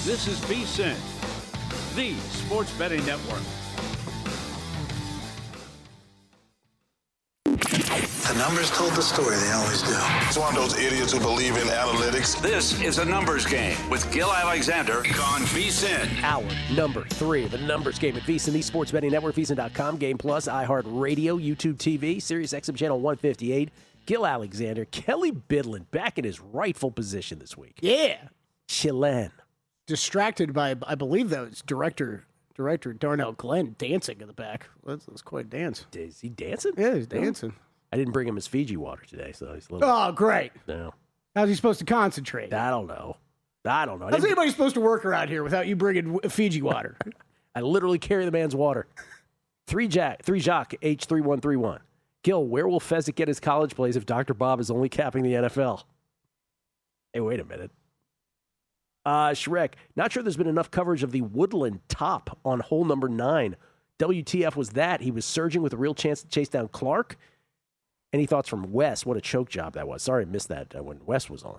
This is VSiN, the sports betting network. The numbers told the story, they always do. It's one of those idiots who believe in analytics. This is a numbers game with Gill Alexander on VSiN. Hour number 3 of the numbers game at VSiN, the sports betting network, VSiN.com, Game Plus, iHeartRadio, YouTube TV, Sirius XM channel 158. Gill Alexander, Kelly Bydlon back in his rightful position this week. Yeah. Chillin'. Distracted by, I believe that was director Darnell Glenn dancing in the back. That's quite a dance. Is he dancing? Yeah, he's dancing. I didn't bring him his Fiji water today, so he's a little... Oh, great. No. How's he supposed to concentrate? I don't know. How's anybody supposed to work around here without you bringing Fiji water? I literally carry the man's water. 3 Jock, H3131. Gil, where will Fezzik get his college plays if Dr. Bob is only capping the NFL? Hey, wait a minute. Shrek, not sure there's been enough coverage of the Woodland top on hole number 9. WTF was that? He was surging with a real chance to chase down Clark. Any thoughts from Wes? What a choke job that was. Sorry I missed that when Wes was on.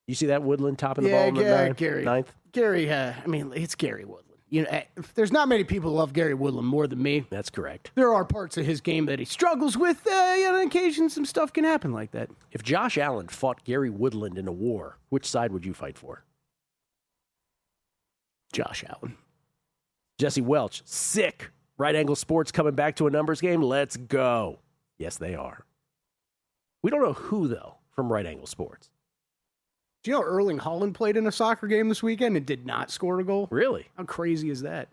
You see that Woodland topping the ball in the ninth? Gary, it's Gary Woodland. You know, there's not many people who love Gary Woodland more than me. That's correct. There are parts of his game that he struggles with. On occasion, some stuff can happen like that. If Josh Allen fought Gary Woodland in a war, which side would you fight for? Josh Allen. Jesse Welch, sick. Right Angle Sports coming back to a numbers game. Let's go. Yes, they are. We don't know who, though, from Right Angle Sports. Do you know Erling Haaland played in a soccer game this weekend and did not score a goal? Really? How crazy is that?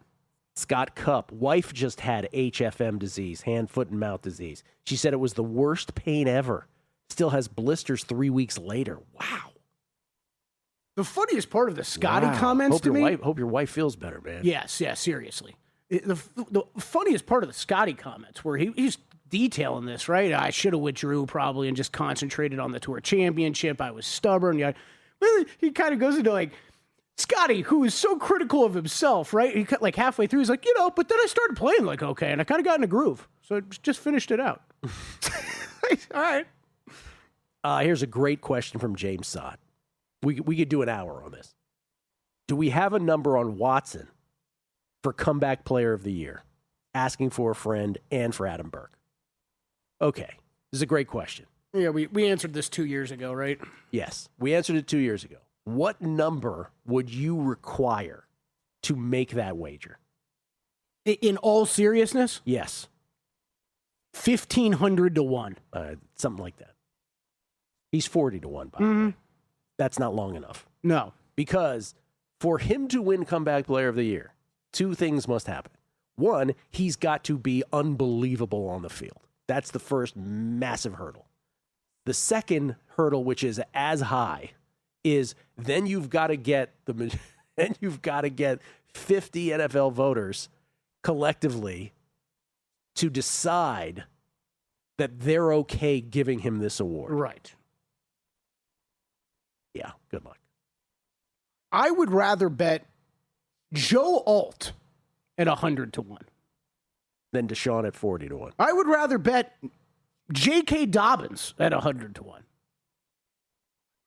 Scott Cupp, wife just had HFM disease, hand, foot, and mouth disease. She said it was the worst pain ever. Still has blisters 3 weeks later. Wow. The funniest part of the Scotty comments hope to me... Hope your wife feels better, man. Yes, seriously. The funniest part of the Scotty comments where he's detailing this, right? I should have withdrew probably and just concentrated on the Tour Championship. I was stubborn. Yeah. He kind of goes into like, Scotty, who is so critical of himself, right? He cut like halfway through, he's like, but then I started playing like okay, and I kind of got in a groove. So I just finished it out. All right. Here's a great question from James Sott. We could do an hour on this. Do we have a number on Watson for comeback player of the year? Asking for a friend and for Adam Burke. Okay. This is a great question. Yeah, we answered this 2 years ago, right? Yes. We answered it 2 years ago. What number would you require to make that wager? In all seriousness? Yes. 1,500 to 1. Something like that. He's 40 to 1, by the way. That's not long enough. No. Because for him to win comeback player of the year, 2 things must happen. One, he's got to be unbelievable on the field. That's the first massive hurdle. The second hurdle, which is as high, is then you've got to get 50 NFL voters collectively to decide that they're okay giving him this award. Right. Yeah, good luck. I would rather bet Joe Alt at 100 to 1 than Deshaun at 40 to 1. I would rather bet J.K. Dobbins at 100 to 1.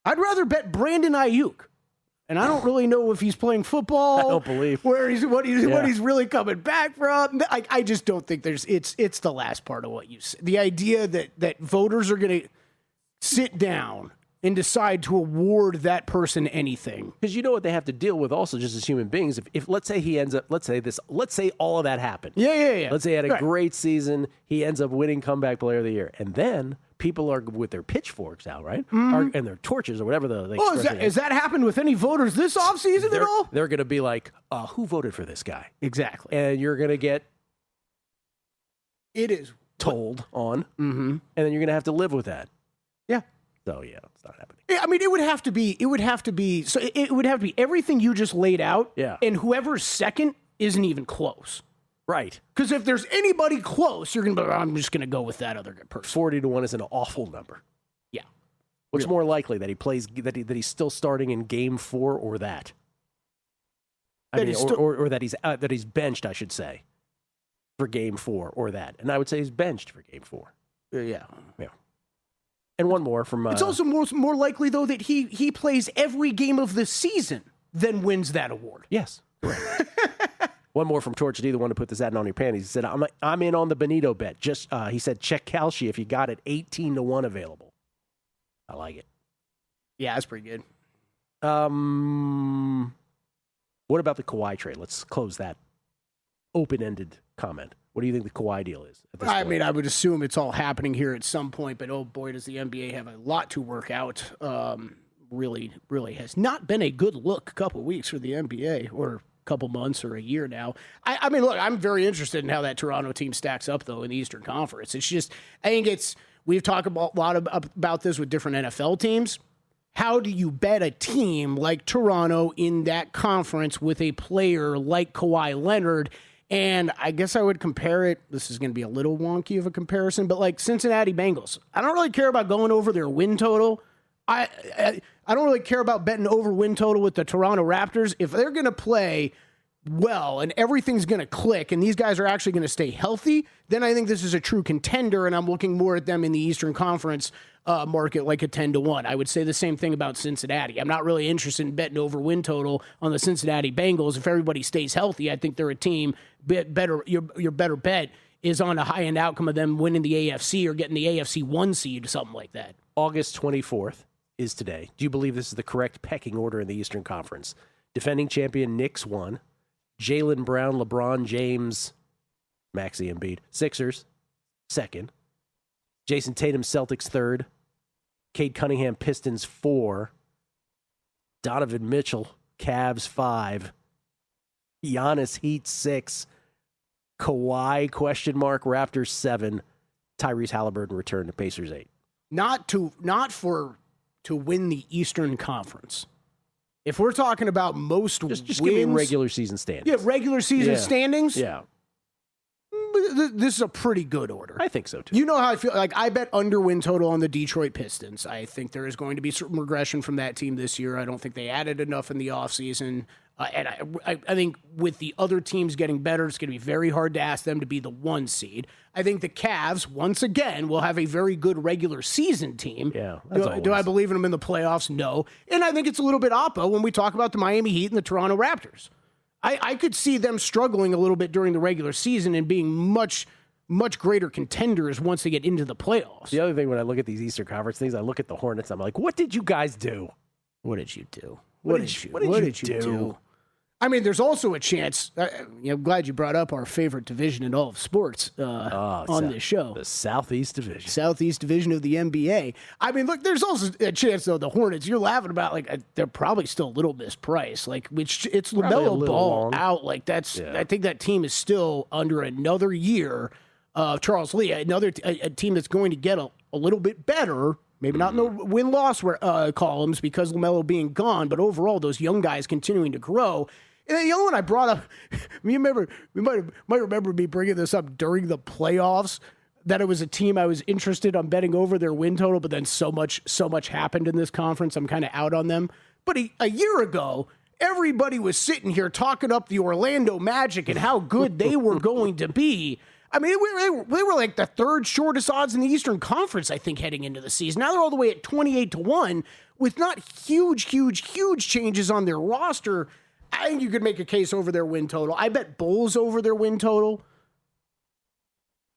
I'd rather bet Brandon Ayuk. And I don't really know if he's playing football. I don't believe what he's really coming back from. I just don't think it's the last part of what you said. The idea that voters are going to sit down and decide to award that person anything. Because you know what they have to deal with also just as human beings. If let's say he ends up, let's say all of that happened. Yeah. Let's say he had a great season. He ends up winning comeback player of the year. And then people are with their pitchforks out, right? And their torches or whatever the has that happened with any voters this offseason at all? They're going to be like, who voted for this guy? Exactly. And you're going to get told on. Mm-hmm. And then you're going to have to live with that. Yeah. So, yeah, it's not happening. I mean, it would have to be everything you just laid out. Yeah. And whoever's second isn't even close. Right. Because if there's anybody close, you're going to be, I'm just going to go with that other person. 40 to 1 is an awful number. Yeah. What's more likely, that he plays, that he's still starting in game 4 or that? Or that he's benched, I should say, for game 4 or that. And I would say he's benched for game 4. Yeah. And one more from... it's also more likely, though, that he plays every game of the season then wins that award. Yes. One more from Torch D, the one to put the satin on your panties. He said, I'm in on the Benito bet. He said, check Kalshi if you got it. 18-1 available. I like it. Yeah, that's pretty good. What about the Kawhi trade? Let's close that open-ended comment. What do you think the Kawhi deal is at this point? I mean, I would assume it's all happening here at some point, but oh boy, does the NBA have a lot to work out. Really has not been a good look a couple of weeks for the NBA, or a couple months or a year now. I mean, look, I'm very interested in how that Toronto team stacks up, though, in the Eastern Conference. It's just, I think we've talked a lot about this with different NFL teams. How do you bet a team like Toronto in that conference with a player like Kawhi Leonard? And I guess I would compare it, this is going to be a little wonky of a comparison, but like Cincinnati Bengals. I don't really care about going over their win total. I don't really care about betting over win total with the Toronto Raptors. If they're going to play well and everything's going to click and these guys are actually going to stay healthy, then I think this is a true contender, and I'm looking more at them in the Eastern Conference market like a 10-1. I would say the same thing about Cincinnati. I'm not really interested in betting over win total on the Cincinnati Bengals. If everybody stays healthy, I think they're a team better. Your better bet is on a high-end outcome of them winning the AFC or getting the AFC 1 seed or something like that. August 24th is today. Do you believe this is the correct pecking order in the Eastern Conference? Defending champion Knicks 1, Jaylen Brown, LeBron James, Maxey Embiid, Sixers 2nd, Jason Tatum Celtics 3rd, Cade Cunningham Pistons 4, Donovan Mitchell Cavs 5, Giannis Heat 6, Kawhi Raptors 7, Tyrese Halliburton return to Pacers 8. Not to win the Eastern Conference. If we're talking about most just wins, give me regular season standings. Yeah, regular season standings. Yeah. This is a pretty good order. I think so, too. You know how I feel. Like, I bet under win total on the Detroit Pistons. I think there is going to be some regression from that team this year. I don't think they added enough in the offseason. And I think with the other teams getting better, it's going to be very hard to ask them to be the 1 seed. I think the Cavs, once again, will have a very good regular season team. Yeah. Do I believe in them in the playoffs? No. And I think it's a little bit oppo when we talk about the Miami Heat and the Toronto Raptors. I could see them struggling a little bit during the regular season and being much, much greater contenders once they get into the playoffs. The other thing, when I look at these Eastern Conference things, I look at the Hornets, I'm like, what did you guys do? What did you do? What did you do? I mean, there's also a chance. I'm glad you brought up our favorite division in all of sports on this show. The Southeast Division. Southeast Division of the NBA. I mean, look, there's also a chance, though, the Hornets, you're laughing about, like, they're probably still a little mispriced. Like, it's LaMelo Ball out. Like, I think that team is still under another year of Charles Lee, a team that's going to get a little bit better. Maybe not in the win-loss columns because LaMelo being gone, but overall, those young guys continuing to grow. And then the other one I brought up, you might remember me bringing this up during the playoffs, that it was a team I was interested on betting over their win total, but then so much happened in this conference, I'm kind of out on them. But a year ago, everybody was sitting here talking up the Orlando Magic and how good they were going to be. I mean, they were like the 3rd shortest odds in the Eastern Conference, I think, heading into the season. Now they're all the way at 28-1 with not huge changes on their roster. I think you could make a case over their win total. I bet Bulls over their win total.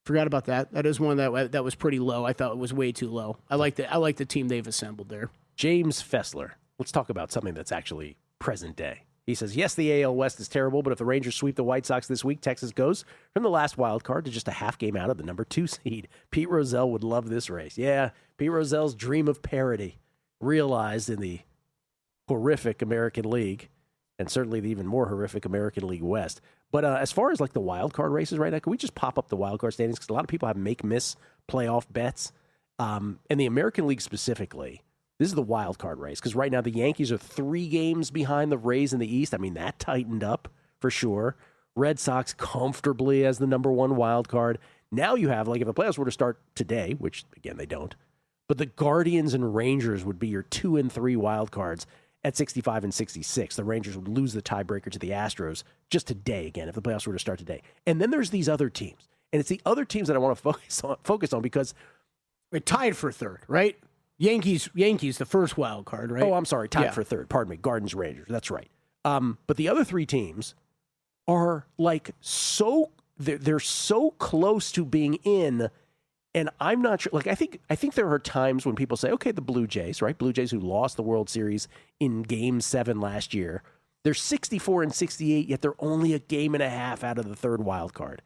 Forgot about that. That is one that was pretty low. I thought it was way too low. I like the team they've assembled there. James Fessler. Let's talk about something that's actually present day. He says, yes, the AL West is terrible, but if the Rangers sweep the White Sox this week, Texas goes from the last wild card to just a half game out of the number 2 seed. Pete Rozelle would love this race. Yeah, Pete Rozelle's dream of parity realized in the horrific American League, and certainly the even more horrific American League West. But as far as like the wild card races right now, can we just pop up the wild card standings? Because a lot of people have make-miss playoff bets. And the American League specifically, this is the wild card race. Because right now the Yankees are 3 games behind the Rays in the East. I mean, that tightened up for sure. Red Sox comfortably as the number 1 wild card. Now you have, like, if the playoffs were to start today, which, again, they don't, but the Guardians and Rangers would be your 2 and 3 wild cards at 65 and 66. The Rangers would lose the tiebreaker to the Astros just today, again, if the playoffs were to start today. And then there's these other teams. And it's the other teams that I want to focus on because we're tied for 3rd, right? Yankees, the first wild card, right? Oh, I'm sorry, tied for 3rd. Pardon me, Guardians, Rangers. That's right. But the other three teams are like they're so close to being in, and I'm not sure. Like I think there are times when people say, okay, the Blue Jays, right? Blue Jays who lost the World Series in Game 7 last year. They're 64 and 68, yet they're only a game and a half out of the third wild card.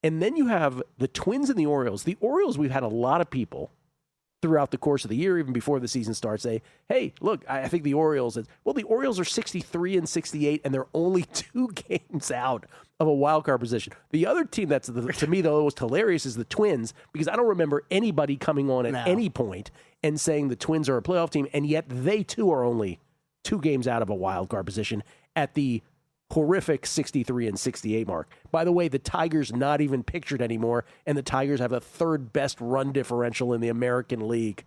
And then you have the Twins and the Orioles. The Orioles, we've had a lot of people throughout the course of the year, even before the season starts, say, hey, look, I think the Orioles, the Orioles are 63 and 68, and they're only 2 games out of a wild card position. The other team that's, to me, the most hilarious is the Twins, because I don't remember anybody coming on at any point and saying the Twins are a playoff team, and yet they, too, are only 2 games out of a wild card position at the horrific 63 and 68 mark. By the way, the Tigers not even pictured anymore, and the Tigers have a third best run differential in the American League.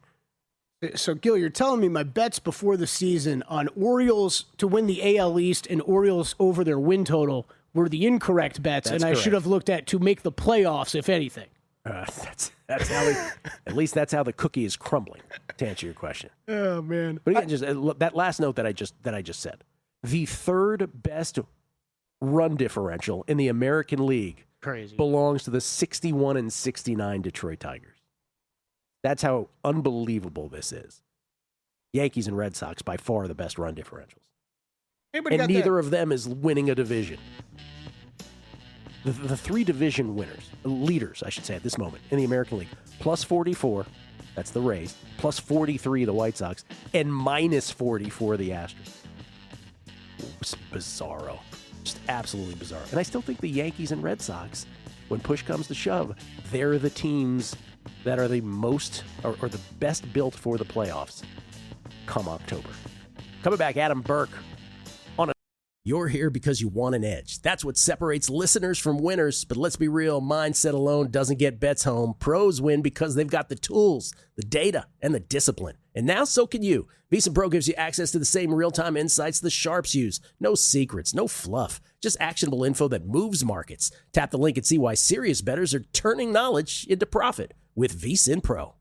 So, Gil, you're telling me my bets before the season on Orioles to win the AL East and Orioles over their win total were the incorrect bets, That's and correct. I should have looked at to make the playoffs, if anything. That's how at least that's how the cookie is crumbling, to answer your question. Oh, man. But again, just that last note that I just said. The third best run differential in the American League belongs to the 61 and 69 Detroit Tigers. That's how unbelievable this is. Yankees and Red Sox by far the best run differentials. And neither of them is winning a division. The 3 division leaders, I should say, at this moment in the American League, plus 44, that's the Rays, plus 43, the White Sox, and minus 44, the Astros. It's bizarro. Just absolutely bizarre. And I still think the Yankees and Red Sox, when push comes to shove, they're the teams that are the most or the best built for the playoffs come October. Coming back, Adam Burke. You're here because you want an edge. That's what separates listeners from winners. But let's be real, mindset alone doesn't get bets home. Pros win because they've got the tools, the data, and the discipline. And now so can you. VEASAN Pro gives you access to the same real-time insights the sharps use. No secrets, no fluff, just actionable info that moves markets. Tap the link and see why serious bettors are turning knowledge into profit with VEASAN Pro.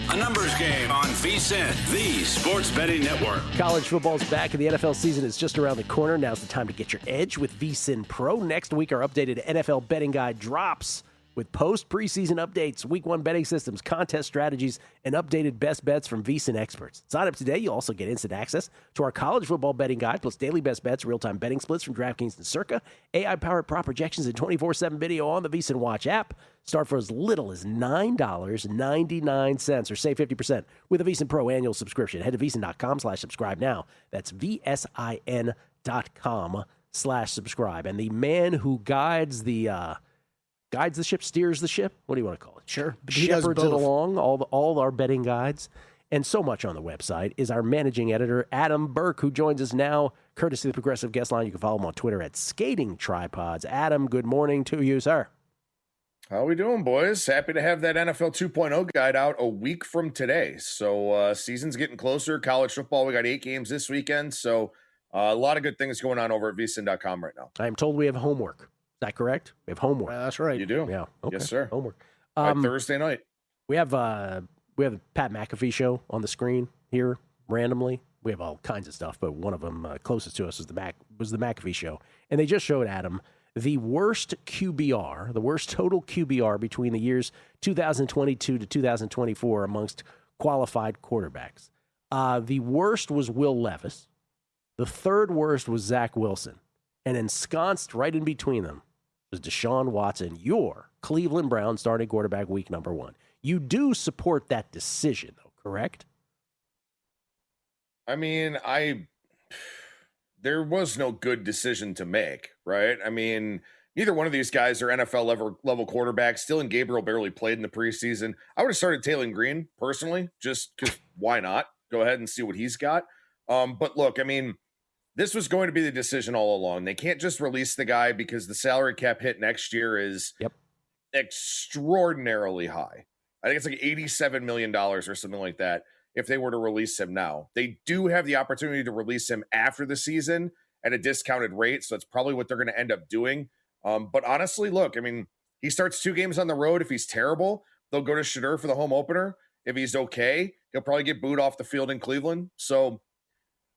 A numbers game on VSiN, the sports betting network. College football's back and the NFL season is just around the corner. Now's the time to get your edge with VSiN Pro. Next week, our updated NFL betting guide drops with post-preseason updates, week 1 betting systems, contest strategies, and updated best bets from VSiN experts. Sign up today. You'll also get instant access to our college football betting guide, plus daily best bets, real-time betting splits from DraftKings and Circa, AI-powered prop projections, and 24/7 video on the VSiN Watch app. Start for as little as $9.99 or save 50% with a VSiN Pro annual subscription. Head to VSiN.com/subscribe now. That's VSIN.com/subscribe. And the man who guides the ship, steers the ship. What do you want to call it? Sure. Shepherds it along, all our betting guides, and so much on the website is our managing editor, Adam Burke, who joins us now, courtesy of the Progressive Guest Line. You can follow him on Twitter at Skating Tripods. Adam, good morning to you, sir. How we doing, boys? Happy to have that NFL 2.0 guide out a week from today. So season's getting closer. College football, we got 8 games this weekend. So a lot of good things going on over at vsin.com right now. I am told we have homework. Is that correct? We have homework. That's right. You do? Yeah. Okay. Yes, sir. Homework. Thursday night. We have the Pat McAfee show on the screen here randomly. We have all kinds of stuff, but one of them closest to us was the McAfee show, and they just showed Adam the worst QBR, the worst total QBR between the years 2022 to 2024 amongst qualified quarterbacks. The worst was Will Levis. The third worst was Zach Wilson, and ensconced right in between them was Deshaun Watson, your Cleveland Browns starting quarterback week number 1. You do support that decision, though, correct? I mean, there was no good decision to make, right? I mean, neither one of these guys are NFL level quarterbacks. Dylan Gabriel barely played in the preseason. I would have started Taylor Green personally, just because why not? Go ahead and see what he's got. But look, I mean, this was going to be the decision all along. They can't just release the guy because the salary cap hit next year is extraordinarily high. I think it's like $87 million or something like that if they were to release him now. They do have the opportunity to release him after the season at a discounted rate, so that's probably what they're going to end up doing. But honestly, look, I mean, he starts 2 games on the road. If he's terrible, they'll go to Shedeur for the home opener. If he's okay, he'll probably get booed off the field in Cleveland. So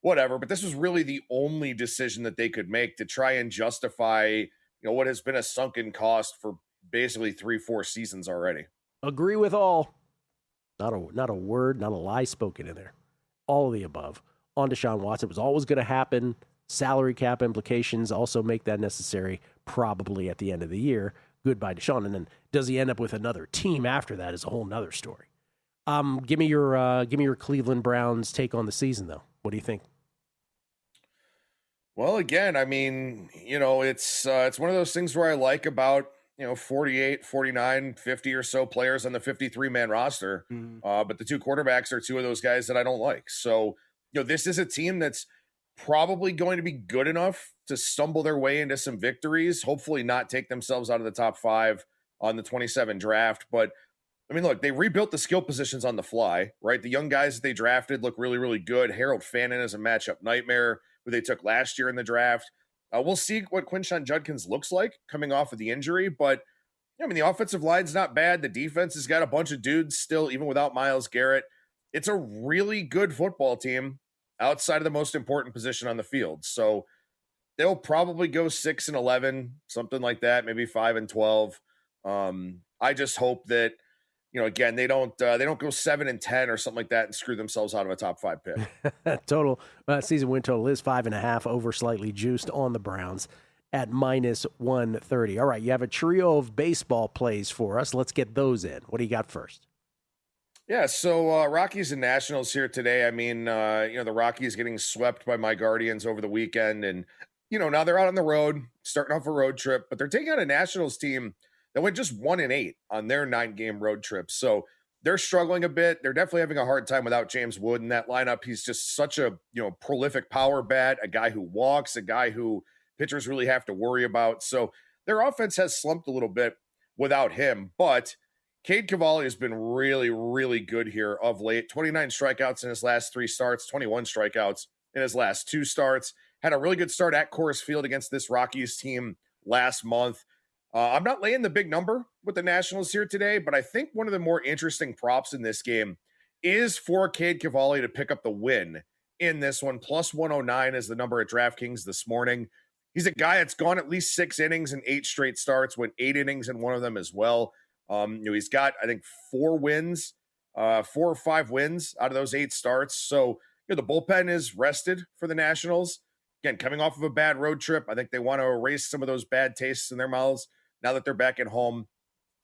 whatever. But this was really the only decision that they could make to try and justify, what has been a sunken cost for basically 3-4 seasons already. Agree with all. Not a word, not a lie spoken in there. All of the above. On Deshaun Watson, it was always going to happen. Salary cap implications also make that necessary probably at the end of the year. Goodbye, Deshaun. And then does he end up with another team after that is a whole nother story. Give me your Cleveland Browns take on the season, though. What do you think? Well, again, I mean, it's one of those things where I like about 48, 49, 50 or so players on the 53-man roster. But the 2 quarterbacks are 2 of those guys that I don't like. So, this is a team that's probably going to be good enough to stumble their way into some victories, hopefully not take themselves out of the top 5 on the 27 draft. But, I mean, look, they rebuilt the skill positions on the fly, right? The young guys that they drafted look really, really good. Harold Fannin is a matchup nightmare, who they took last year in the draft. We'll see what Quinshon Judkins looks like coming off of the injury, but I mean, the offensive line's not bad. The defense has got a bunch of dudes still, even without Myles Garrett. It's a really good football team outside of the most important position on the field. So they'll probably go 6-11, something like that, maybe 5-12. I just hope that, again, they don't go 7-10 or something like that and screw themselves out of a top 5 pick. Total season win total is 5.5, over slightly juiced on the Browns at -130. All right, you have a trio of baseball plays for us. Let's get those in. What do you got first? Yeah, so Rockies and Nationals here today. I mean, the Rockies getting swept by my Guardians over the weekend, and now they're out on the road, starting off a road trip, but they're taking on a Nationals team that went just 1-8 on their 9-game road trip. So they're struggling a bit. They're definitely having a hard time without James Wood in that lineup. He's just such a prolific power bat, a guy who walks, a guy who pitchers really have to worry about. So their offense has slumped a little bit without him, but Cade Cavalli has been really, really good here of late. 29 strikeouts in his last 3 starts, 21 strikeouts in his last 2 starts. Had a really good start at Coors Field against this Rockies team last month. I'm not laying the big number with the Nationals here today, but I think one of the more interesting props in this game is for Cade Cavalli to pick up the win in this one. +109 is the number at DraftKings this morning. He's a guy that's gone at least 6 innings in 8 straight starts, went 8 innings in one of them as well. He's got, I think, 4 wins, 4 or 5 wins out of those 8 starts. So, the bullpen is rested for the Nationals. Again, coming off of a bad road trip, I think they want to erase some of those bad tastes in their mouths now that they're back at home.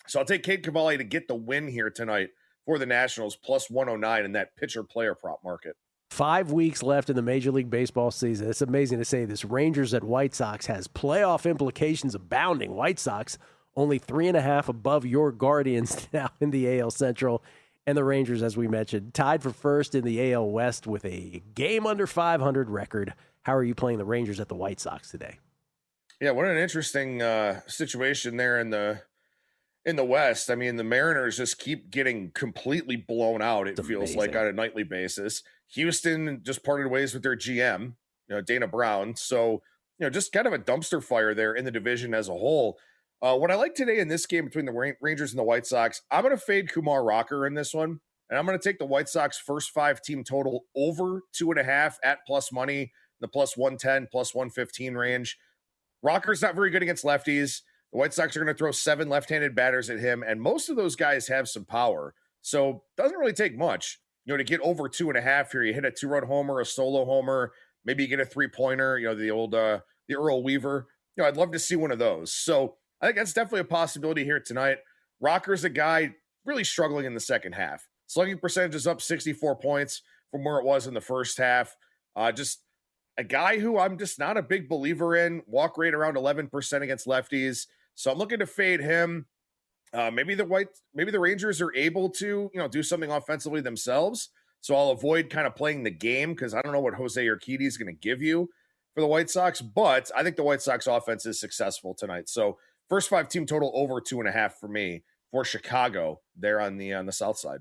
So I'll take Cade Cavalli to get the win here tonight for the Nationals, +109 in that pitcher-player prop market. 5 weeks left in the Major League Baseball season. It's amazing to say this. Rangers at White Sox has playoff implications abounding. White Sox only 3.5 above your Guardians now in the AL Central. And the Rangers, as we mentioned, tied for first in the AL West with a game under 500 record. How are you playing the Rangers at the White Sox today? Yeah, what an interesting situation there in the West. I mean, the Mariners just keep getting completely blown out, it feels like, on a nightly basis. Houston just parted ways with their GM, Dana Brown. So, just kind of a dumpster fire there in the division as a whole. What I like today in this game between the Rangers and the White Sox, I'm going to fade Kumar Rocker in this one. And I'm going to take the White Sox first 5 team total over 2.5 at plus money, the +110, +115 range. Rocker's not very good against lefties. The White Sox are going to throw 7 left-handed batters at him, and most of those guys have some power. So it doesn't really take much, to get over 2.5 here. You hit a 2-run homer, a solo homer, maybe you get a 3-pointer, the old the Earl Weaver. I'd love to see one of those. So I think that's definitely a possibility here tonight. Rocker's a guy really struggling in the second half. Slugging percentage is up 64 points from where it was in the first half. Just a guy who I'm just not a big believer in. Walk rate around 11% against lefties. So I'm looking to fade him. Maybe the Rangers are able to, do something offensively themselves. So I'll avoid kind of playing the game because I don't know what Jose Urquidy is going to give you for the White Sox. But I think the White Sox offense is successful tonight. So first 5 team total over 2.5 for me for Chicago there on the south side.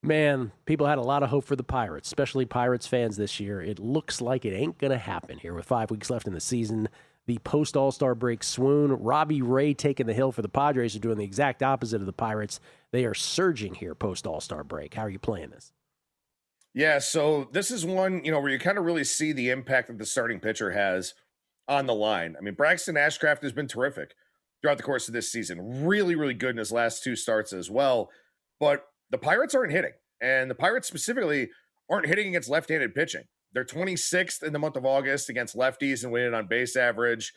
Man, people had a lot of hope for the Pirates, especially Pirates fans this year. It looks like it ain't going to happen here with 5 weeks left in the season. the post-All-Star break swoon. Robbie Ray taking the hill for the Padres are doing the exact opposite of the Pirates. They are surging here post-All-Star break. How are you playing this? Yeah, so this is one, where you kind of really see the impact that the starting pitcher has on the line. I mean, Braxton Ashcraft has been terrific throughout the course of this season. Really, really good in his last 2 starts as well. But the Pirates aren't hitting. And the Pirates specifically aren't hitting against left-handed pitching. They're 26th in the month of August against lefties and weighted on base average.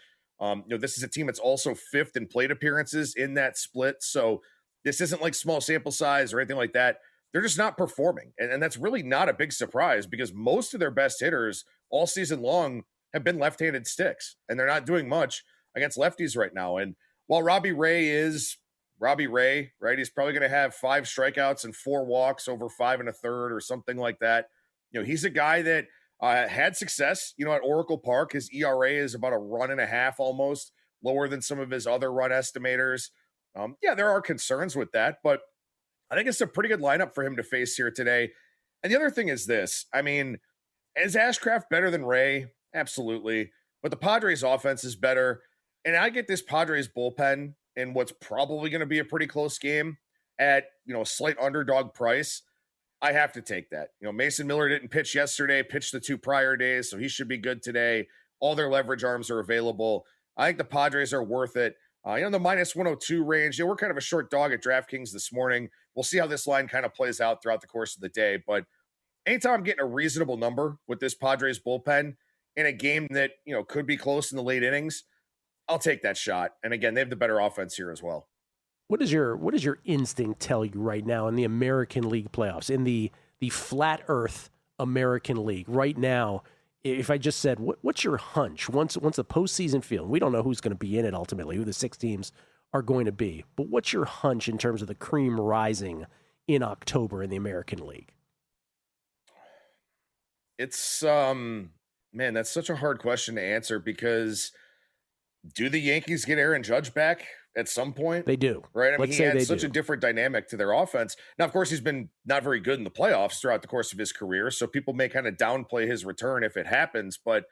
This is a team that's also 5th in plate appearances in that split. So this isn't like small sample size or anything like that. They're just not performing. And that's really not a big surprise because most of their best hitters all season long have been left-handed sticks, and they're not doing much against lefties right now. And while Robbie Ray is Robbie Ray, right, he's probably going to have 5 strikeouts and 4 walks over 5 1/3 or something like that. He's a guy that had success, at Oracle Park. His ERA is about a 1.5 almost, lower than some of his other run estimators. There are concerns with that, but I think it's a pretty good lineup for him to face here today. And the other thing is this. I mean, is Ashcraft better than Ray? Absolutely. But the Padres offense is better. And I get this Padres bullpen in what's probably going to be a pretty close game at, a slight underdog price. I have to take that. Mason Miller didn't pitch yesterday, pitched the 2 prior days, so he should be good today. All their leverage arms are available. I think the Padres are worth it. The minus 102 range. We're kind of a short dog at DraftKings this morning. We'll see how this line kind of plays out throughout the course of the day. But anytime I'm getting a reasonable number with this Padres bullpen in a game that, could be close in the late innings, I'll take that shot. And again, they have the better offense here as well. What does your instinct tell you right now in the American League playoffs, in the flat earth American League right now? If I just said, what's your hunch once the postseason field? We don't know who's going to be in it ultimately, who the 6 teams are going to be. But what's your hunch in terms of the cream rising in October in the American League? It's that's such a hard question to answer because do the Yankees get Aaron Judge back at some point? They do. Right? I mean, Let's he say adds such do. a different dynamic to their offense. Now, of course, he's been not very good in the playoffs throughout the course of his career, so people may kind of downplay his return if it happens. But,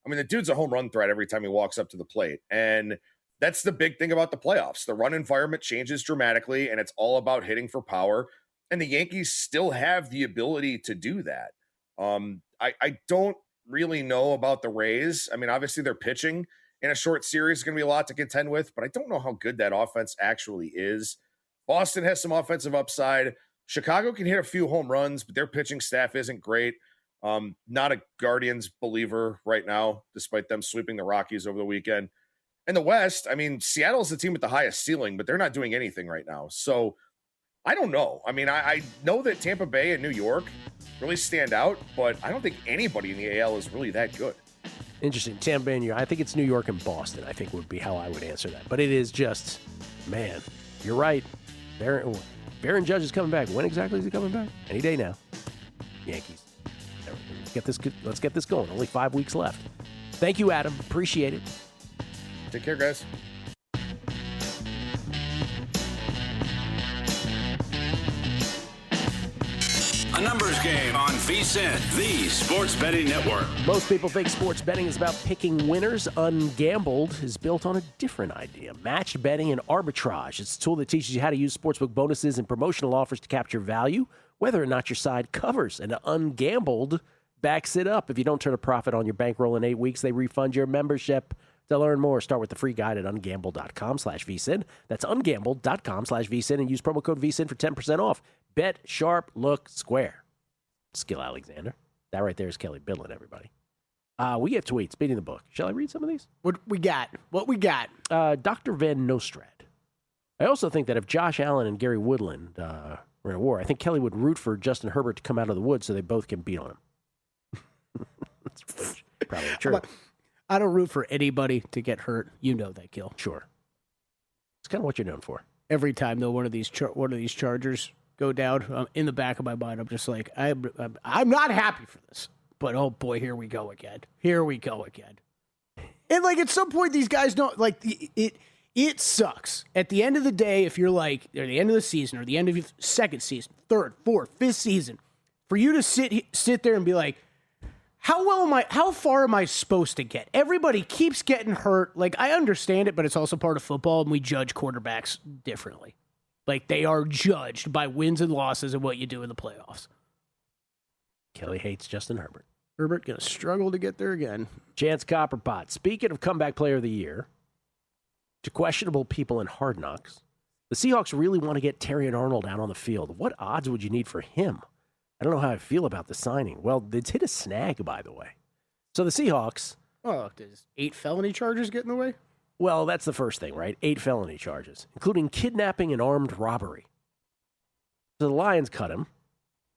I mean, the dude's a home run threat every time he walks up to the plate. And that's the big thing about the playoffs. The run environment changes dramatically, and it's all about hitting for power. And the Yankees still have the ability to do that. I don't really know about the Rays. I mean, obviously, they're pitching in a short series is going to be a lot to contend with, but I don't know how good that offense actually is. Boston has some offensive upside. Chicago can hit a few home runs, but their pitching staff isn't great. Not a Guardians believer right now, despite them sweeping the Rockies over the weekend. In the West, I mean, Seattle's the team with the highest ceiling, but they're not doing anything right now. So I don't know. I mean, I know that Tampa Bay and New York really stand out, but I don't think anybody in the AL is really that good. Interesting. Tampa Bay and New York. I think it's New York and Boston, I think would be how I would answer that. But it is just, man, you're right. Baron Judge is coming back. When exactly is he coming back? Any day now. Yankees. Let's get this going. Only 5 weeks left. Thank you, Adam. Appreciate it. Take care, guys. A numbers game on VSiN, the sports betting network. Most people think sports betting is about picking winners. Ungambled is built on a different idea. Matched betting and arbitrage. It's a tool that teaches you how to use sportsbook bonuses and promotional offers to capture value, whether or not your side covers. And Ungambled backs it up. If you don't turn a profit on your bankroll in 8 weeks, they refund your membership. To learn more, start with the free guide at ungambled.com/VSiN. That's ungambled.com/VSiN and use promo code VSiN for 10% off. Bet sharp, look square. Skill Alexander. That right there is Kelly Bydlon, everybody. We get tweets beating the book. Shall I read some of these? What we got? Dr. Van Nostrad. I also think that if Josh Allen and Gary Woodland were in a war, I think Kelly would root for Justin Herbert to come out of the woods so they both can beat on him. That's probably true. I don't root for anybody to get hurt. You know that, Gil. Sure. It's kind of what you're known for. Every time, though, one of these Chargers go down, in the back of my mind, I'm just like, I'm not happy for this. But, oh, boy, here we go again. And, like, at some point, these guys don't, like, it sucks. At the end of the day, if you're, like, at the end of the season or the end of your second season, third, fourth, fifth season, for you to sit there and be like, How far am I supposed to get? Everybody keeps getting hurt. Like, I understand it, but it's also part of football, and we judge quarterbacks differently. Like, they are judged by wins and losses and what you do in the playoffs. Kelly hates Justin Herbert. Herbert going to struggle to get there again. Chance Copperpot. Speaking of comeback player of the year, to questionable people in Hard Knocks, the Seahawks really want to get Terrion Arnold out on the field. What odds would you need for him? I don't know how I feel about the signing. Well, it's hit a snag, by the way. So the Seahawks... Oh, does 8 felony charges get in the way? Well, that's the first thing, right? 8 felony charges, including kidnapping and armed robbery. So the Lions cut him.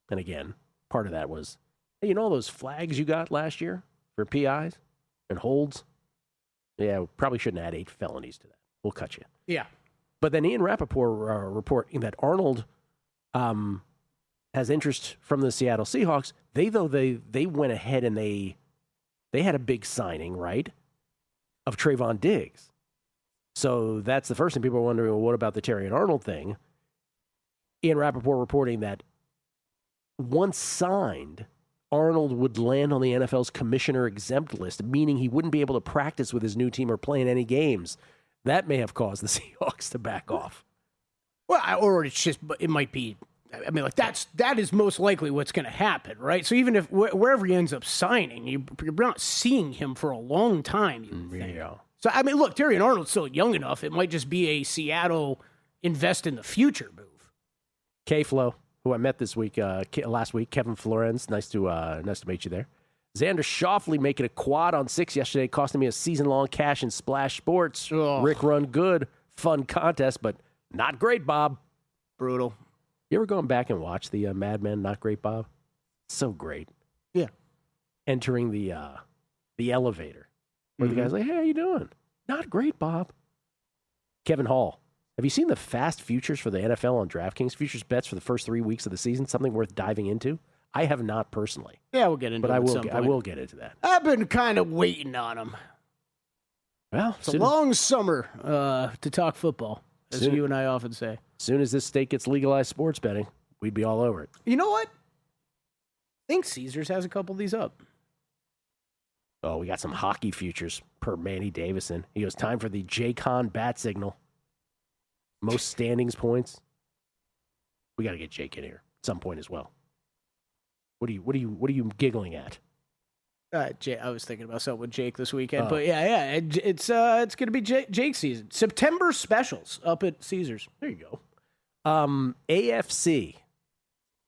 And again, part of that was, hey, you know all those flags you got last year for PIs and holds? Yeah, we probably shouldn't add 8 felonies to that. We'll cut you. Yeah. But then Ian Rappaport reporting that Arnold has interest from the Seattle Seahawks. They went ahead and they had a big signing, right, of Trayvon Diggs. So that's the first thing people are wondering, well, what about the Terrion Arnold thing? Ian Rappaport reporting that once signed, Arnold would land on the NFL's commissioner exempt list, meaning he wouldn't be able to practice with his new team or play in any games. That may have caused the Seahawks to back off. Well, or it might be. I mean, like that is most likely what's going to happen, right? So even if wherever he ends up signing, you're not seeing him for a long time. You think. Yeah. So I mean, look, Terrion Arnold's still young enough. It might just be a Seattle invest in the future move. K-Flo, who I met this week, last week, Kevin Florence, nice to meet you there. Xander Schauffele making a quad on 6 yesterday, costing me a season-long cash in Splash Sports. Oh. Rick Run Good, fun contest, but not great, Bob. Brutal. You ever gone back and watch the Mad Men, Not Great Bob? So great. Yeah. Entering the elevator, where the guy's like, hey, how you doing? Not great, Bob. Kevin Hall. Have you seen the fast futures for the NFL on DraftKings? Futures bets for the first 3 weeks of the season, something worth diving into? I have not personally. Yeah, we'll get into it. But I will get into that. I've been kind of waiting on them. Well, it's a long summer to talk football, as you and I often say. As soon as this state gets legalized sports betting, we'd be all over it. You know what? I think Caesars has a couple of these up. Oh, we got some hockey futures per Manny Davison. He goes, time for the J-Con bat signal. Most standings points. We got to get Jake in here at some point as well. What are you giggling at? I was thinking about something with Jake this weekend, but it's going to be Jake season. September specials up at Caesars. There you go. AFC.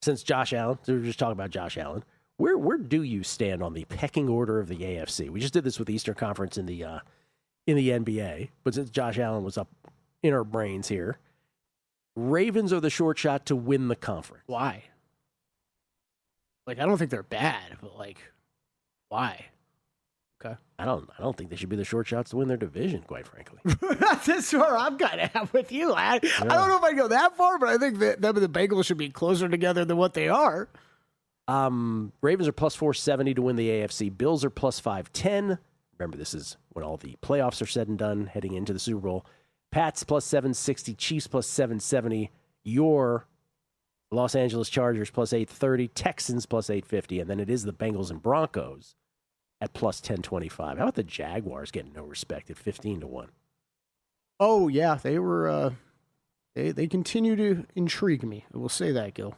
Since Josh Allen, so we're just talking about Josh Allen. Where do you stand on the pecking order of the AFC? We just did this with the Eastern Conference in the NBA, but since Josh Allen was up in our brains here, Ravens are the short shot to win the conference. Why? Like, I don't think they're bad, but like, why? Okay. I don't think they should be the short shots to win their division, quite frankly. That's where I'm kind of with you, lad. I don't know if I'd go that far, but I think that them and the Bengals should be closer together than what they are. Ravens are plus 470 to win the AFC. Bills are plus 510. Remember, this is when all the playoffs are said and done, heading into the Super Bowl. Pats plus 760, Chiefs plus 770. Your Los Angeles Chargers plus 830, Texans plus 850, and then it is the Bengals and Broncos at plus 1025. How about the Jaguars getting no respect at 15-1? Oh, yeah. They were, they continue to intrigue me. I will say that, Gil.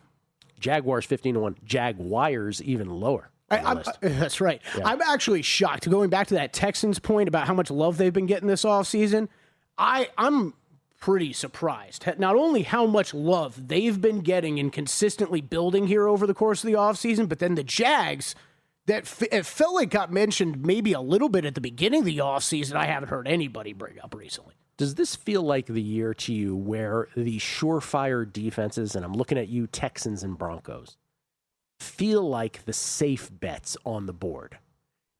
Jaguars 15-1. Jaguars even lower. That's right. Yeah. I'm actually shocked. Going back to that Texans point about how much love they've been getting this offseason, I'm pretty surprised. Not only how much love they've been getting and consistently building here over the course of the offseason, but then the Jags, it felt like got mentioned maybe a little bit at the beginning of the offseason. I haven't heard anybody bring up recently. Does this feel like the year to you where the surefire defenses, and I'm looking at you, Texans and Broncos, feel like the safe bets on the board?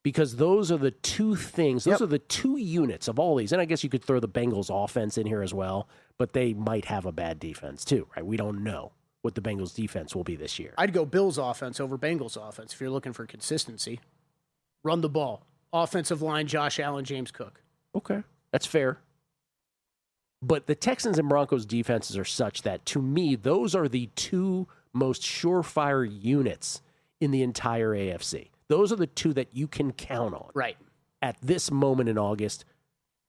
Because those are the two things, those are the two units of all these. And I guess you could throw the Bengals offense in here as well, but they might have a bad defense too, right? We don't know what the Bengals defense will be this year. I'd go Bills offense over Bengals offense if you're looking for consistency. Run the ball. Offensive line, Josh Allen, James Cook. Okay, that's fair. But the Texans and Broncos defenses are such that, to me, those are the two most surefire units in the entire AFC. Those are the two that you can count on. Right. At this moment in August,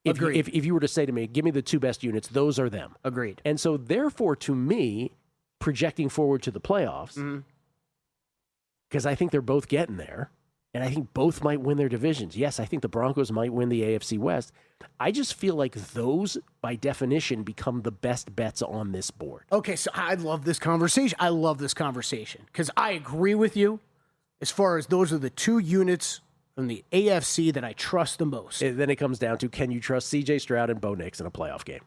Agreed. if you were to say to me, give me the two best units, those are them. Agreed. And so, therefore, to me, projecting forward to the playoffs, because I think they're both getting there, and I think both might win their divisions. Yes, I think the Broncos might win the AFC West. I just feel like those, by definition, become the best bets on this board. Okay, so I love this conversation. Because I agree with you as far as those are the two units from the AFC that I trust the most. Then it comes down to, can you trust C.J. Stroud and Bo Nix in a playoff game?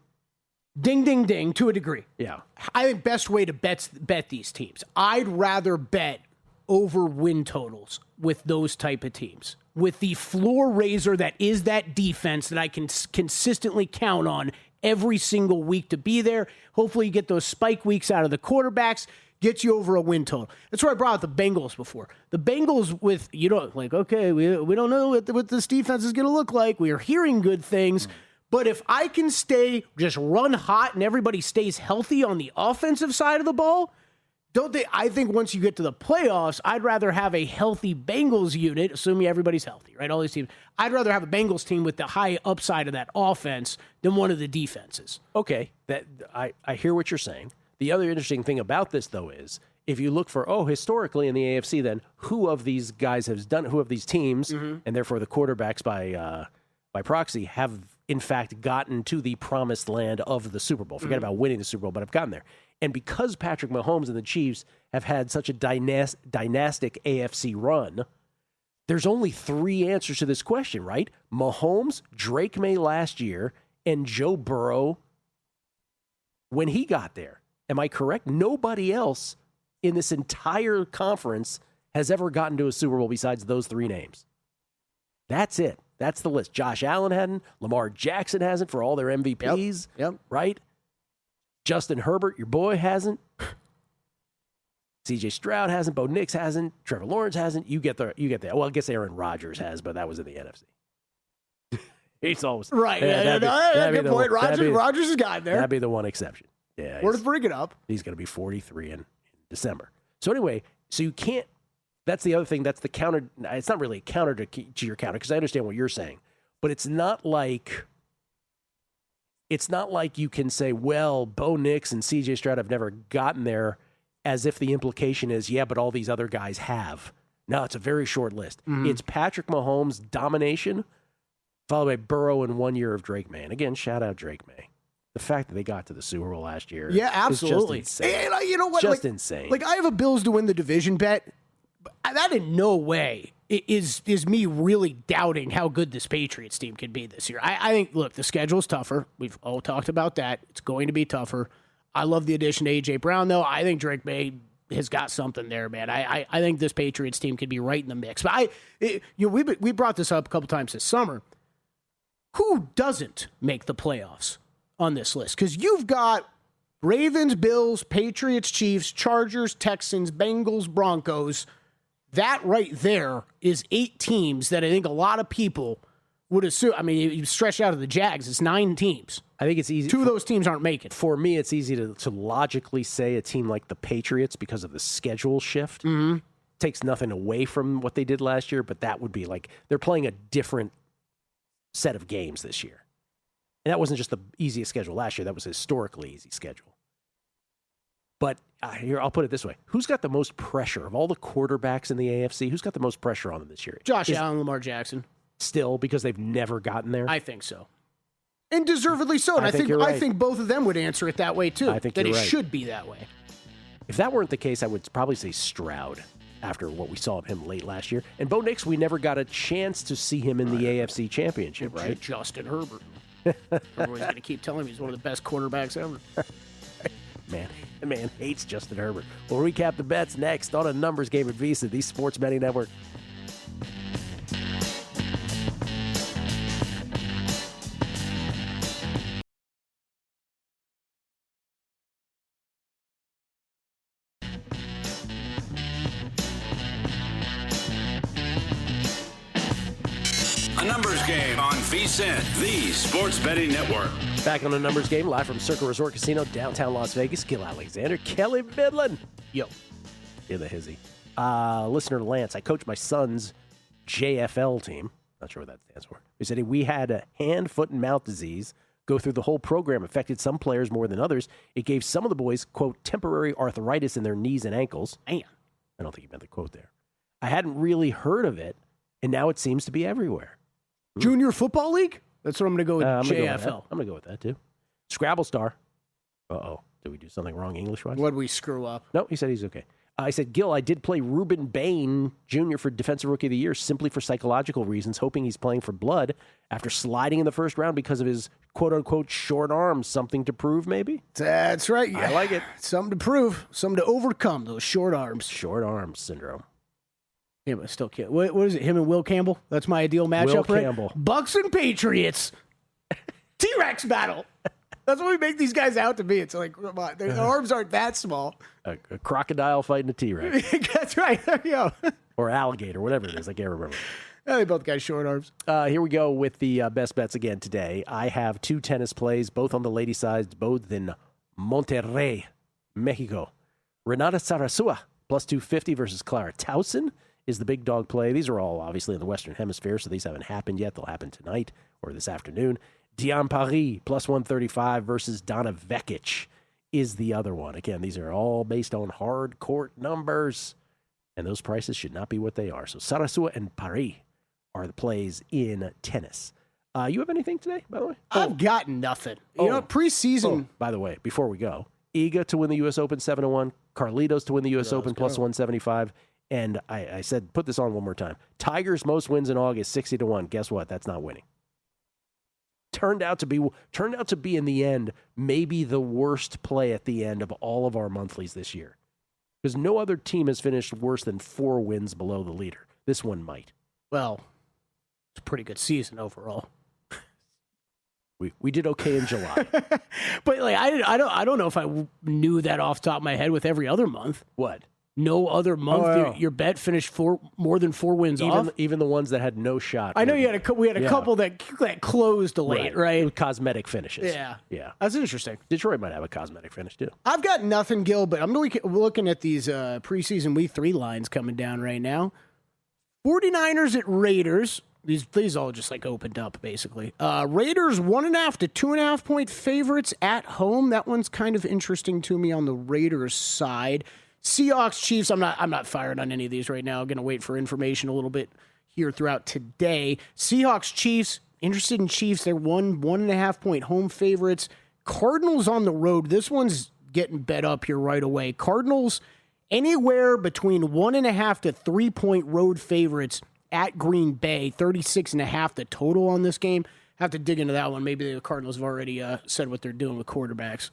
Ding, ding, ding, to a degree. Yeah. I think best way to bet these teams. I'd rather bet over win totals with those type of teams. With the floor raiser that is that defense that I can consistently count on every single week to be there. Hopefully you get those spike weeks out of the quarterbacks, gets you over a win total. That's where I brought up the Bengals before. The Bengals with, okay, we don't know what this defense is going to look like. We are hearing good things. But if I can just run hot and everybody stays healthy on the offensive side of the ball, I think once you get to the playoffs, I'd rather have a healthy Bengals unit, assuming everybody's healthy, right? All these teams. I'd rather have a Bengals team with the high upside of that offense than one of the defenses. Okay, I hear what you're saying. The other interesting thing about this, though, is if you look for, historically in the AFC, then who of these guys who of these teams, and therefore the quarterbacks by proxy, have in fact gotten to the promised land of the Super Bowl. Forget about winning the Super Bowl, but have gotten there. And because Patrick Mahomes and the Chiefs have had such a dynastic AFC run, there's only three answers to this question, right? Mahomes, Drake May last year, and Joe Burrow when he got there. Am I correct? Nobody else in this entire conference has ever gotten to a Super Bowl besides those three names. That's it. That's the list. Josh Allen hadn't. Lamar Jackson hasn't for all their MVPs. Yep. Right? Justin Herbert, your boy, hasn't. C.J. Stroud hasn't. Bo Nix hasn't. Trevor Lawrence hasn't. You get that. Well, I guess Aaron Rodgers has, but that was in the NFC. He's always right. Good point. Rodgers has gotten there. That'd be the one exception. Yeah, worth bringing up. He's going to be 43 in December. So anyway, you can't. That's the other thing. That's the counter. It's not really a counter to your counter because I understand what you're saying, but it's not like you can say, well, Bo Nix and C.J. Stroud have never gotten there, as if the implication is, yeah, but all these other guys have. No, it's a very short list. It's Patrick Mahomes' domination, followed by Burrow and 1 year of Drake May. And again, shout out Drake May. The fact that they got to the Super Bowl last year, yeah, absolutely, is just insane. And you know what? Just insane. Like I have a Bills to win the division bet. That in no way is me really doubting how good this Patriots team can be this year. I think, look, the schedule's tougher. We've all talked about that. It's going to be tougher. I love the addition to A.J. Brown, though. I think Drake May has got something there, man. I think this Patriots team could be right in the mix. But we brought this up a couple times this summer. Who doesn't make the playoffs on this list? Because you've got Ravens, Bills, Patriots, Chiefs, Chargers, Texans, Bengals, Broncos. That right there is 8 teams that I think a lot of people would assume. I mean, you stretch out of the Jags, it's 9 teams. I think it's easy. 2 of those teams aren't making. For me, it's easy to logically say a team like the Patriots because of the schedule shift. Takes nothing away from what they did last year, but that would be like they're playing a different set of games this year. And that wasn't just the easiest schedule last year. That was a historically easy schedule. But here, I'll put it this way. Who's got the most pressure of all the quarterbacks in the AFC? Who's got the most pressure on them this year? Josh Allen, Lamar Jackson. Still, because they've never gotten there? I think so. And deservedly so. And I think both of them would answer it that way, too. I think that you're it right. should be that way. If that weren't the case, I would probably say Stroud after what we saw of him late last year. And Bo Nix, we never got a chance to see him in the AFC Championship, right? Justin Herbert. Everybody's going to keep telling me he's one of the best quarterbacks ever. Man hates Justin Herbert. We'll recap the bets next on a numbers game at Visa, the Sports Betting Network. A numbers game on VSiN, the Sports Betting Network. Back on a numbers game, live from Circle Resort Casino, downtown Las Vegas. Gill Alexander, Kelly Bydlon. Yo, in the hizzy. Listener Lance, I coach my sons JFL team. Not sure what that stands for. He said we had a hand, foot, and mouth disease go through the whole program, affected some players more than others. It gave some of the boys, quote, temporary arthritis in their knees and ankles. Damn. I don't think he meant the quote there. I hadn't really heard of it, and now it seems to be everywhere. Junior Football League? That's what I'm going to go with, JFL. I'm going to go with that, too. Scrabble Star. Uh-oh. Did we do something wrong English-wise? What'd we screw up? No, he said he's okay. I said, Gill, I did play Reuben Bain Jr. for Defensive Rookie of the Year simply for psychological reasons, hoping he's playing for blood after sliding in the first round because of his quote-unquote short arms. Something to prove, maybe? That's right. I like it. Something to prove. Something to overcome, those short arms. Short arms syndrome. Yeah, but I still can't. What is it? Him and Will Campbell? That's my ideal matchup, Will right? Campbell. Bucks and Patriots. T-Rex battle. That's what we make these guys out to be. It's like, come on, their arms aren't that small. A crocodile fighting a T-Rex. That's right. There you go. Or alligator, whatever it is. I can't remember. Yeah, they both got short arms. Here we go with the best bets again today. I have 2 tennis plays, both on the lady side, both in Monterrey, Mexico. Renata Sarasua, plus 250 versus Clara Towson is the big dog play. These are all obviously in the Western Hemisphere, so these haven't happened yet. They'll happen tonight or this afternoon. Diane Paris, plus 135 versus Donna Vekic is the other one. Again, these are all based on hard court numbers, and those prices should not be what they are. So Sarasua and Paris are the plays in tennis. You have anything today, by the way? I've got nothing. You know, preseason. By the way, before we go, Iga to win the U.S. Open 7-1, Carlitos to win the U.S. Open plus 175, and I said, put this on one more time. Tiger's most wins in August, 60-1. Guess what? That's not winning. Turned out to be in the end maybe the worst play at the end of all of our monthlies this year, because no other team has finished worse than 4 wins below the leader. This one might. Well, it's a pretty good season overall. We did okay in July. But like I don't know if I knew that off the top of my head with every other month. What? No other month your bet finished more than 4 wins off. Even the ones that had no shot. I know we had a couple that closed late, right? With cosmetic finishes. Yeah. That's interesting. Detroit might have a cosmetic finish too. I've got nothing, Gil, but I'm looking at these preseason week 3 lines coming down right now. 49ers at Raiders. These all just like opened up basically. Raiders 1.5 to 2.5 point favorites at home. That one's kind of interesting to me on the Raiders side. Seahawks, Chiefs, I'm not fired on any of these right now. I'm going to wait for information a little bit here throughout today. Seahawks, Chiefs, interested in Chiefs. They're 1.5 point home favorites. Cardinals on the road. This one's getting bet up here right away. Cardinals anywhere between 1.5 to 3 point road favorites at Green Bay. 36.5 the total on this game. Have to dig into that one. Maybe the Cardinals have already said what they're doing with quarterbacks.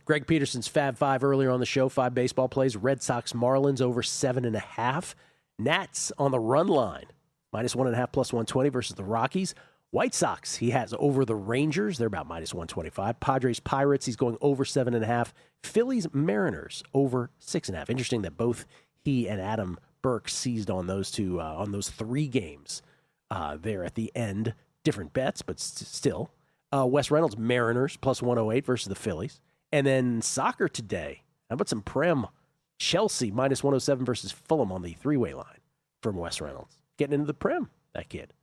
Greg Peterson's Fab 5 earlier on the show. 5 baseball plays. Red Sox, Marlins over 7.5. Nats on the run line. Minus 1.5 plus 120 versus the Rockies. White Sox, he has over the Rangers. They're about minus 125. Padres, Pirates, he's going over 7.5. Phillies, Mariners over 6.5. Interesting that both he and Adam Burke seized on those 3 games there at the end. Different bets, but still. Wes Reynolds, Mariners, plus 108 versus the Phillies. And then soccer today. How about some Prem? Chelsea, minus 107 versus Fulham on the 3-way line from Wes Reynolds. Getting into the Prem, that kid.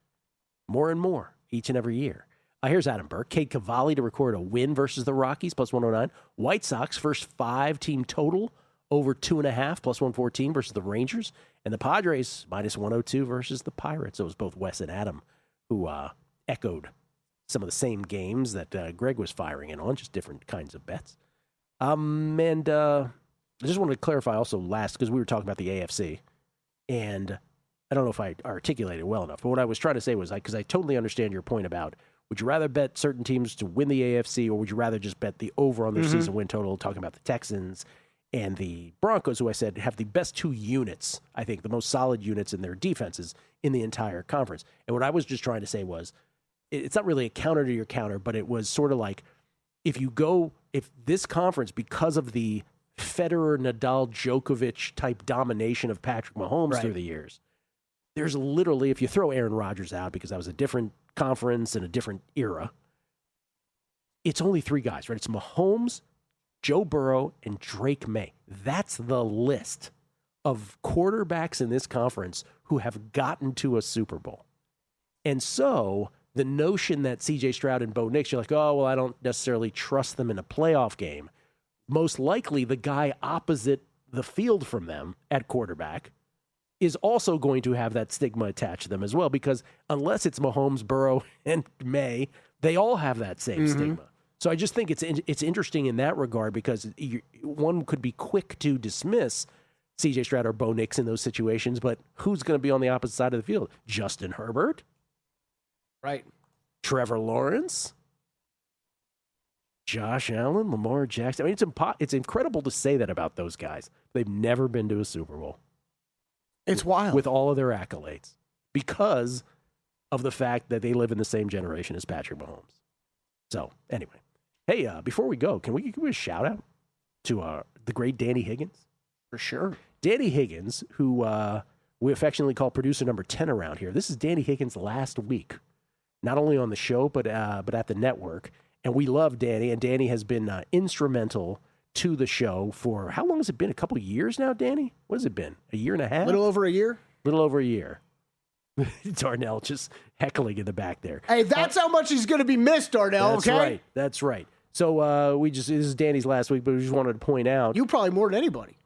More and more each and every year. Here's Adam Burke. Cade Cavalli to record a win versus the Rockies, plus 109. White Sox, first 5-team total, over 2.5, plus 114 versus the Rangers. And the Padres, minus 102 versus the Pirates. It was both Wes and Adam who echoed some of the same games that Greg was firing in on, just different kinds of bets. And I just wanted to clarify also last, because we were talking about the AFC, and I don't know if I articulated well enough, but what I was trying to say was, because I totally understand your point about, would you rather bet certain teams to win the AFC, or would you rather just bet the over on their season win total, talking about the Texans and the Broncos, who I said have the best 2 units, I think, the most solid units in their defenses in the entire conference. And what I was just trying to say was, it's not really a counter to your counter, but it was sort of like, if this conference, because of the Federer, Nadal, Djokovic type domination of Patrick Mahomes through the years, there's literally, if you throw Aaron Rodgers out because that was a different conference and a different era, it's only 3 guys, right? It's Mahomes, Joe Burrow, and Drake May. That's the list of quarterbacks in this conference who have gotten to a Super Bowl. And so the notion that C.J. Stroud and Bo Nix, you're like, oh, well, I don't necessarily trust them in a playoff game. Most likely the guy opposite the field from them at quarterback is also going to have that stigma attached to them as well, because unless it's Mahomes, Burrow, and May, they all have that same stigma. So I just think it's interesting in that regard, because one could be quick to dismiss C.J. Stroud or Bo Nix in those situations, but who's going to be on the opposite side of the field? Justin Herbert? Right. Trevor Lawrence? Josh Allen? Lamar Jackson? I mean, it's incredible to say that about those guys. They've never been to a Super Bowl. It's wild. With all of their accolades, because of the fact that they live in the same generation as Patrick Mahomes. So, anyway. Hey, before we go, can we give a shout-out to the great Danny Higgins? For sure. Danny Higgins, who we affectionately call producer number 10 around here. This is Danny Higgins' last week, not only on the show, but at the network. And we love Danny, and Danny has been instrumental to the show for, how long has it been? A couple of years now, Danny? What has it been? A year and a half? Little over a year? Little over a year. Darnell just heckling in the back there. Hey, that's how much he's going to be missed, Darnell, That's okay? right. That's right. So this is Danny's last week, but we just wanted to point out You probably more than anybody.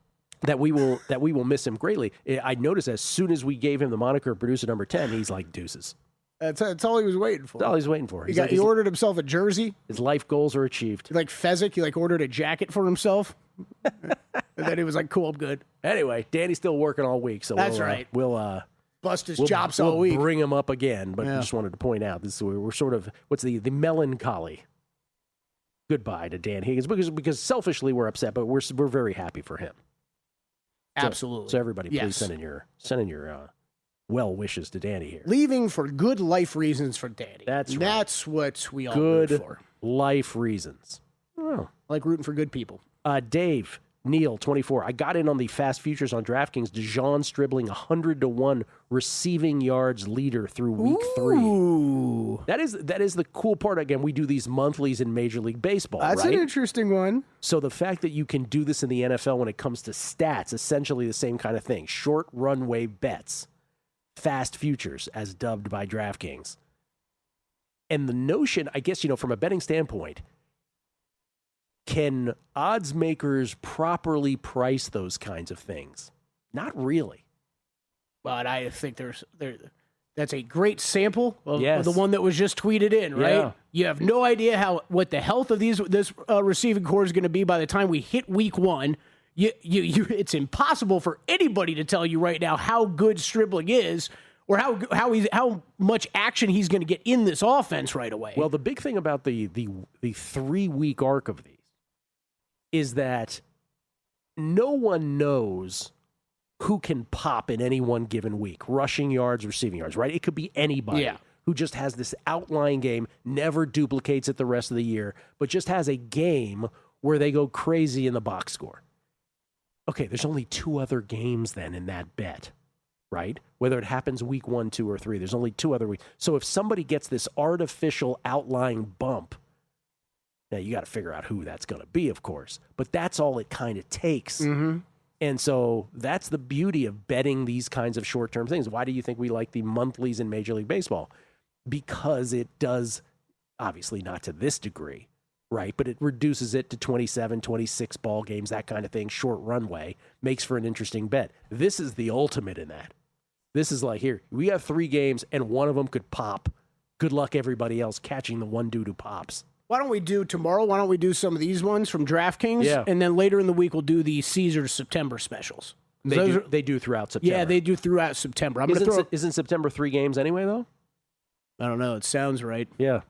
that we will miss him greatly. I noticed as soon as we gave him the moniker producer number 10, he's like, deuces. That's all he was waiting for. That's all he's waiting for. He ordered himself a jersey. His life goals are achieved. Like Fezzik, he ordered a jacket for himself. And then he was like, cool, I'm good. Anyway, Danny's still working all week, so That's right. We'll Bust his chops all week. Bring him up again, but I just wanted to point out this. We're sort of the melancholy goodbye to Dan Higgins, because selfishly we're upset, but we're very happy for him. Absolutely. So everybody, please send in your well wishes to Danny here. Leaving for good life reasons for Danny. That's right. That's what we all root for. Life reasons. Oh. Like rooting for good people. Dave Neal, 24. I got in on the fast futures on DraftKings. DeJean Stribling, 100-1 receiving yards leader through week 3. That is the cool part. Again, we do these monthlies in Major League Baseball. That's right? an interesting one. So the fact that you can do this in the NFL when it comes to stats, essentially the same kind of thing. Short runway bets. Fast futures, as dubbed by DraftKings. And the notion, I guess, from a betting standpoint, can odds makers properly price those kinds of things? Not really. But I think that's a great sample of Yes. the one that was just tweeted in, right? Yeah. You have no idea what the health of this receiving core is going to be by the time we hit week 1. It's impossible for anybody to tell you right now how good Stribling is, or how much action he's going to get in this offense right away. Well, the big thing about the 3-week arc of these is that no one knows who can pop in any one given week, rushing yards, receiving yards, right? It could be anybody who just has this outlying game, never duplicates it the rest of the year, but just has a game where they go crazy in the box score. Okay, there's only 2 other games then in that bet, right? Whether it happens week 1, 2, or 3, there's only 2 other weeks. So if somebody gets this artificial outlying bump, now you got to figure out who that's going to be, of course, but that's all it kind of takes. Mm-hmm. And so that's the beauty of betting these kinds of short-term things. Why do you think we like the monthlies in Major League Baseball? Because it does, obviously not to this degree, right? But it reduces it to 27, 26 ball games, that kind of thing, short runway, makes for an interesting bet. This is the ultimate in that. This is like, here, we have 3 games, and one of them could pop. Good luck, everybody else, catching the one dude who pops. Why don't we do tomorrow? Why don't we do some of these ones from DraftKings? Yeah. And then later in the week, we'll do the Caesars September specials. They do throughout September. Yeah, they do throughout September. Isn't September 3 games anyway, though? I don't know. It sounds right. Yeah.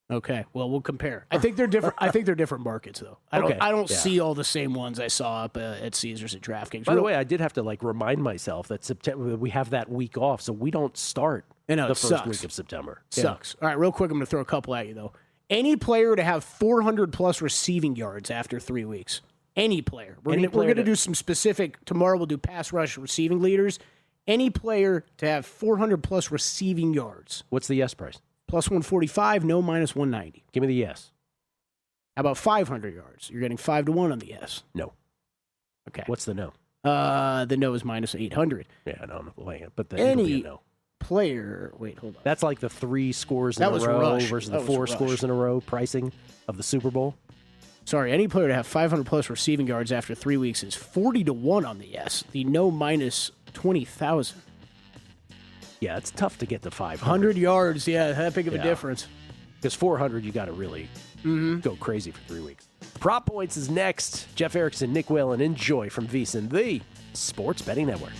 Okay. Well, we'll compare. I think they're different. I think they're different markets, though. I don't see all the same ones I saw up at Caesars at DraftKings. By the way, I did have to remind myself that September we have that week off, so we don't start the first week of September. Sucks. All right, real quick, I'm going to throw a couple at you though. Any player to have 400 plus receiving yards after 3 weeks. Any player. We're going to do some specific. Tomorrow we'll do pass rush receiving leaders. Any player to have 400 plus receiving yards. What's the yes price? Plus 145, no, minus 190. Give me the yes. How about 500 yards? You're getting 5-1 on the yes. No. Okay. What's the no? The no is minus 800. Yeah, no, I'm playing it, but the Any no. player, wait, hold on. That's like the 3 scores in That a was row Rush. versus That the was 4 Rush. scores in a row pricing of the Super Bowl. Sorry, any player to have 500 plus receiving yards after 3 weeks is 40-1 on the yes. The no minus 20,000. Yeah, it's tough to get to 500. 100 yards, yeah, that big of a Yeah. difference. Because 400, you got to really go crazy for 3 weeks. Prop Points is next. Jeff Erickson, Nick Whalen, enjoy from VSiN, the Sports Betting Network.